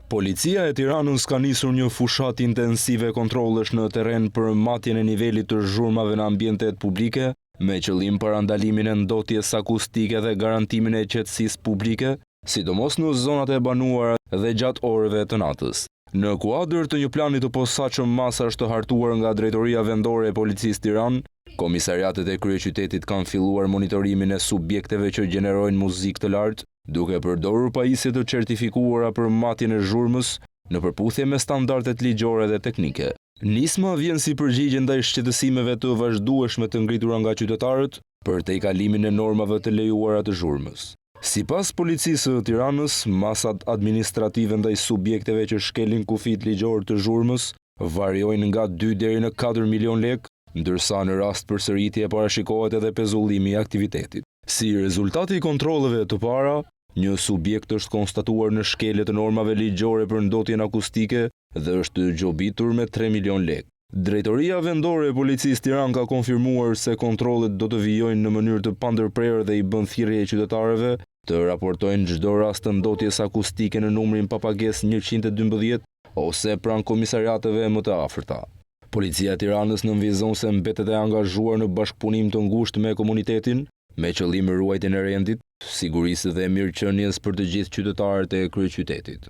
Policia e Tiranës ka nisur një fushat intensive kontrollesh në terren për matjen e nivelit të zhurmave në ambientet publike, me qëllim parandalimin e ndotjes akustike dhe garantimin e qetësisë publike, sidomos në zonat e banuara dhe gjatë orëve të natës. Në kuadër të një plani të posaçëm masash të hartuar nga Drejtoria Vendore e Policisë Tiranë, komisariatet e kryeqytetit kanë filluar monitorimin e subjekteve që gjenerojnë muzikë të lartë, duke përdorur pajisje të certifikuara për matjen e zhurmës në përputhje me standardet ligjore dhe teknike. Nisma vjen si përgjigje ndaj shqetësimeve të vazhdueshme të ngritura nga qytetarët për tejkalimin e normave të lejuara të zhurmës. Sipas Policisë së Tiranës, masat administrative ndaj subjekteve që shkelin kufit ligjor të zhurmës variojnë nga 2 deri në 4 milion lekë, ndërsa në rast përsëritje parashikohet edhe pezullimi i aktivitetit. Si rezultati i kontrolleve të para, një subjekt është konstatuar në shkelje të normave ligjore për ndotjen akustike dhe është gjobitur me 3 milion lekë. Drejtoria Vendore e Policisë Tiranë ka konfirmuar se kontrollet do të vijojnë në mënyrë të pandërprerë dhe i bën thirrje qytetarëve të raportojnë çdo rast të ndotjes akustike në numrin pa pagesë 112 ose pranë komisariateve më të afërta. Policia e Tiranës nënvizon se mbetet e angazhuar në bashkëpunim të ngushtë me komunitetin, me qëllim ruajtjen e rendit, sigurisë dhe mirëqenies për të gjithë qytetarët e kryeqytetit.